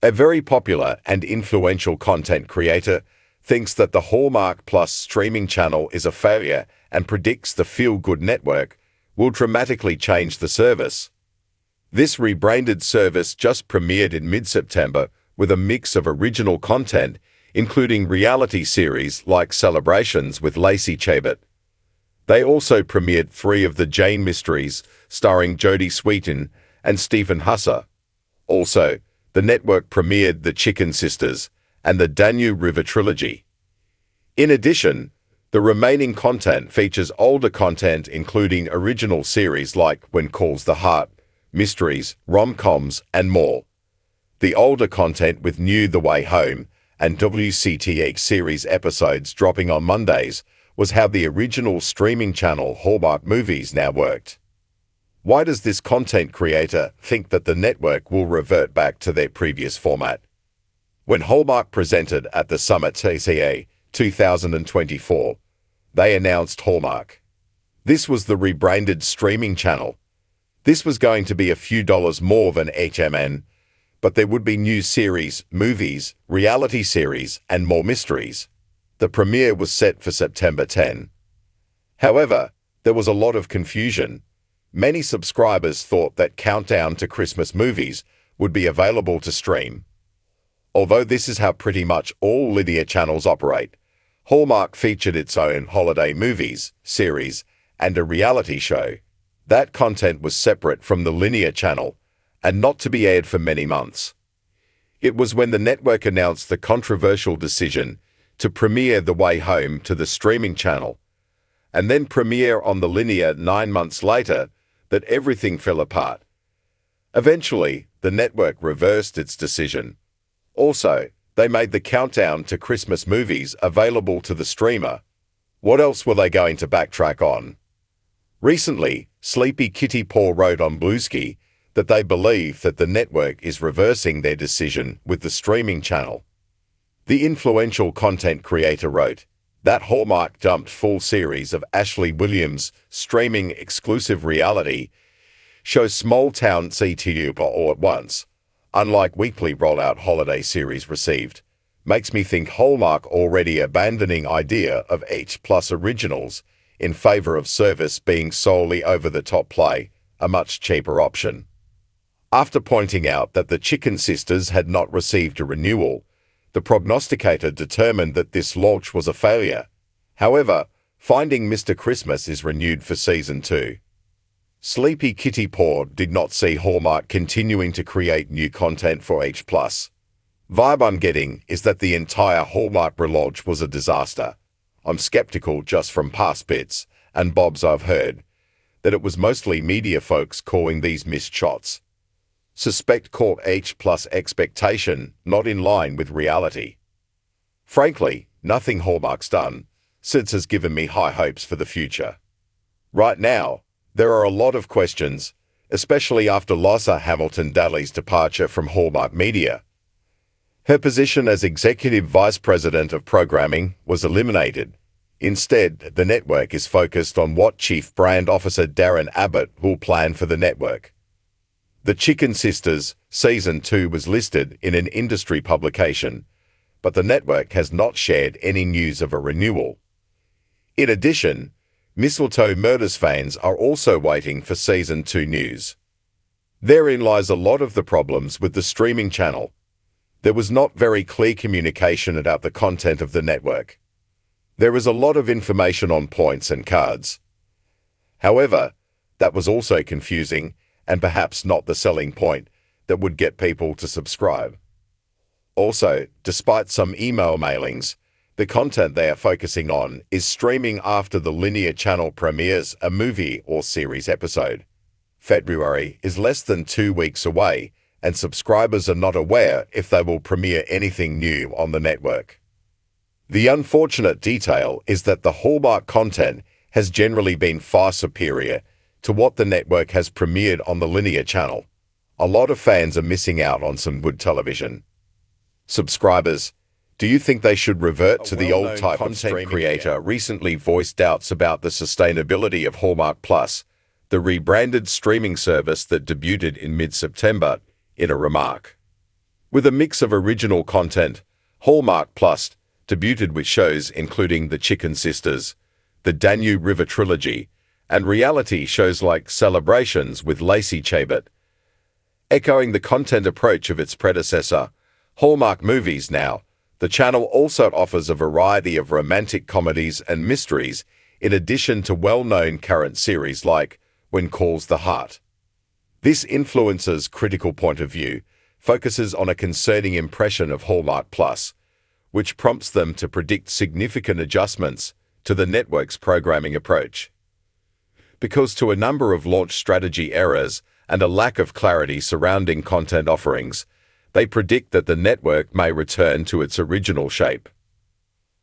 A very popular and influential content creator thinks that the Hallmark Plus streaming channel is a failure and predicts the Feel Good network will dramatically change the service. This rebranded service just premiered in mid-September with a mix of original content, including reality series like Celebrations with Lacey Chabot. They also premiered 3 of the Jane Mysteries, starring Jodie Sweetin and Stephen Husser. Also, the network premiered The Chicken Sisters and the Hallmark Revert trilogy. In addition, the remaining content features older content including original series like When Calls the Heart, mysteries, rom-coms, and more. The older content with New The Way Home and WCTH series episodes dropping on Mondays was how the original streaming channel Hallmark Movies now worked. Why does this content creator think that the network will revert back to their previous format? When Hallmark presented at the Summit TCA 2024, they announced Hallmark. This was the rebranded streaming channel. This was going to be a few dollars more than HMN, but there would be new series, movies, reality series, and more mysteries. The premiere was set for September 10. However, there was a lot of confusion. Many subscribers thought that Countdown to Christmas movies would be available to stream. Although this is how pretty much all linear channels operate, Hallmark featured its own holiday movies, series, and a reality show. That content was separate from the linear channel and not to be aired for many months. It was when the network announced the controversial decision to premiere The Way Home to the streaming channel and then premiere on the linear 9 months later that everything fell apart. Eventually, the network reversed its decision. Also, they made the Countdown to Christmas movies available to the streamer. What else were they going to backtrack on? Recently, Sleepy Kitty Paw wrote on Bluesky that they believe that the network is reversing their decision with the streaming channel. The influential content creator wrote that Hallmark dumped full series of Ashley Williams' streaming exclusive reality show Small Town CTU all at once, unlike weekly rollout holiday series received, makes me think Hallmark already abandoning idea of H+ originals in favor of service being solely over-the-top play, a much cheaper option. After pointing out that the Chicken Sisters had not received a renewal, the prognosticator determined that this launch was a failure. However, Finding Mr. Christmas is renewed for Season 2. Sleepy Kitty Paw did not see Hallmark continuing to create new content for H+. Vibe I'm getting is that the entire Hallmark relaunch was a disaster. I'm skeptical just from past bits and bobs I've heard that it was mostly media folks calling these missed shots. Suspect caught H+ expectation not in line with reality. Frankly, nothing Hallmark's done since has given me high hopes for the future. Right now, there are a lot of questions, especially after Loisa Hamilton-Daly's departure from Hallmark Media. Her position as Executive Vice President of Programming was eliminated. Instead, the network is focused on what Chief Brand Officer Darren Abbott will plan for the network. The Chicken Sisters Season 2 was listed in an industry publication, but the network has not shared any news of a renewal. In addition, Mistletoe Murders fans are also waiting for Season 2 news. Therein lies a lot of the problems with the streaming channel. There was not very clear communication about the content of the network. There is a lot of information on points and cards. However, that was also confusing and perhaps not the selling point that would get people to subscribe. Also, despite some email mailings, the content they are focusing on is streaming after the linear channel premieres a movie or series episode. February is less than 2 weeks away, and subscribers are not aware if they will premiere anything new on the network. The unfortunate detail is that the Hallmark content has generally been far superior to what the network has premiered on the linear channel. A lot of fans are missing out on some good television. Subscribers, do you think they should revert to the old type of content creator? Recently voiced doubts about the sustainability of Hallmark Plus, the rebranded streaming service that debuted in mid-September, in a remark. With a mix of original content, Hallmark Plus debuted with shows including The Chicken Sisters, the Danube River Trilogy, and reality shows like Celebrations with Lacey Chabot. Echoing the content approach of its predecessor, Hallmark Movies Now, the channel also offers a variety of romantic comedies and mysteries in addition to well-known current series like When Calls the Heart. This influencer's critical point of view focuses on a concerning impression of Hallmark Plus, which prompts them to predict significant adjustments to the network's programming approach. Because to a number of launch strategy errors and a lack of clarity surrounding content offerings, they predict that the network may return to its original shape.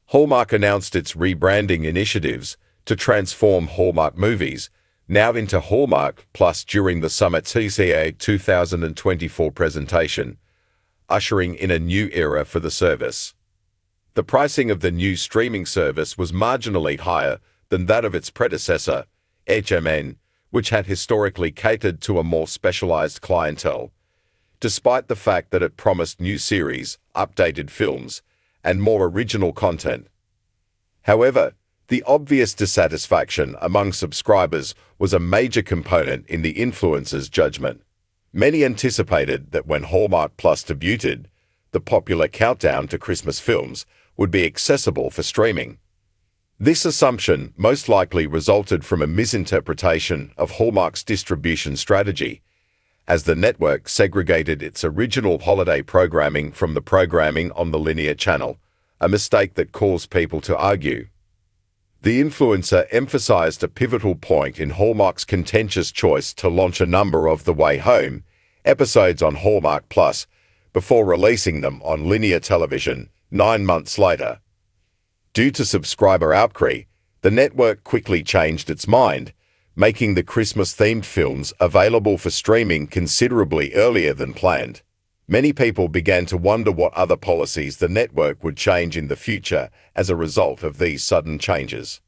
Hallmark announced its rebranding initiatives to transform Hallmark Movies Now into Hallmark Plus during the Summit TCA 2024 presentation, ushering in a new era for the service. The pricing of the new streaming service was marginally higher than that of its predecessor, HMN, which had historically catered to a more specialized clientele, despite the fact that it promised new series, updated films, and more original content. However, the obvious dissatisfaction among subscribers was a major component in the influencer's judgment. Many anticipated that when Hallmark Plus debuted, the popular countdown to Christmas films would be accessible for streaming. This assumption most likely resulted from a misinterpretation of Hallmark's distribution strategy, as the network segregated its original holiday programming from the programming on the linear channel, a mistake that caused people to argue. The influencer emphasized a pivotal point in Hallmark's contentious choice to launch a number of The Way Home episodes on Hallmark Plus before releasing them on linear television 9 months later. Due to subscriber outcry, the network quickly changed its mind, making the Christmas-themed films available for streaming considerably earlier than planned. Many people began to wonder what other policies the network would change in the future as a result of these sudden changes.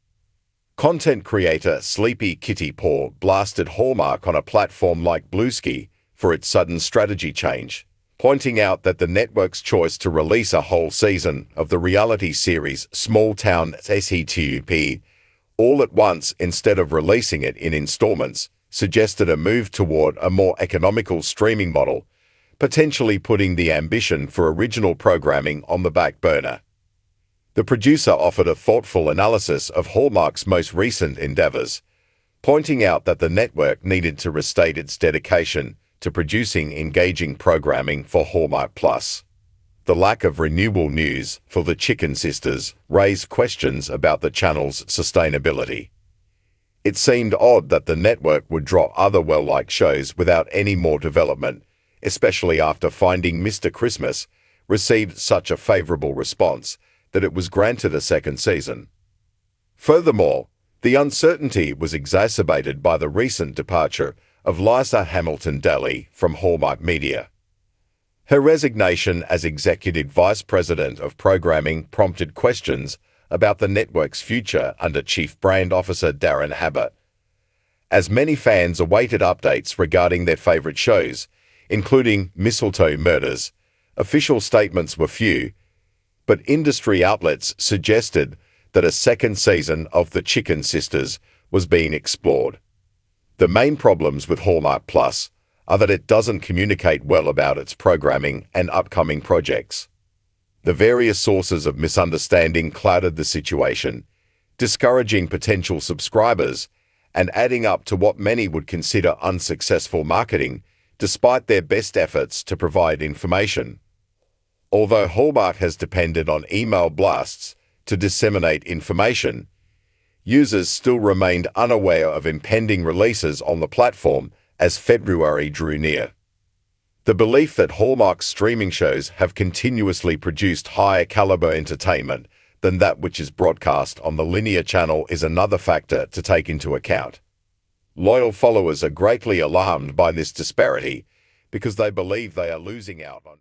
Content creator Sleepy Kitty Paw blasted Hallmark on a platform like Bluesky for its sudden strategy change, pointing out that the network's choice to release a whole season of the reality series Small Town SETUP all at once instead of releasing it in installments suggested a move toward a more economical streaming model, potentially putting the ambition for original programming on the back burner. The producer offered a thoughtful analysis of Hallmark's most recent endeavors, pointing out that the network needed to restate its dedication to producing engaging programming for Hallmark Plus. The lack of renewal news for the Chicken Sisters raised questions about the channel's sustainability. It seemed odd that the network would drop other well-liked shows without any more development, especially after Finding Mr. Christmas received such a favorable response that it was granted a second season. Furthermore, the uncertainty was exacerbated by the recent departure of Liza Hamilton-Daly from Hallmark Media. Her resignation as Executive Vice President of Programming prompted questions about the network's future under Chief Brand Officer Darren Abbott. As many fans awaited updates regarding their favorite shows, including Mistletoe Murders, official statements were few, but industry outlets suggested that a second season of The Chicken Sisters was being explored. The main problems with Hallmark Plus are that it doesn't communicate well about its programming and upcoming projects. The various sources of misunderstanding clouded the situation, discouraging potential subscribers and adding up to what many would consider unsuccessful marketing, despite their best efforts to provide information. Although Hallmark has depended on email blasts to disseminate information, users still remained unaware of impending releases on the platform as February drew near. The belief that Hallmark's streaming shows have continuously produced higher caliber entertainment than that which is broadcast on the linear channel is another factor to take into account. Loyal followers are greatly alarmed by this disparity because they believe they are losing out on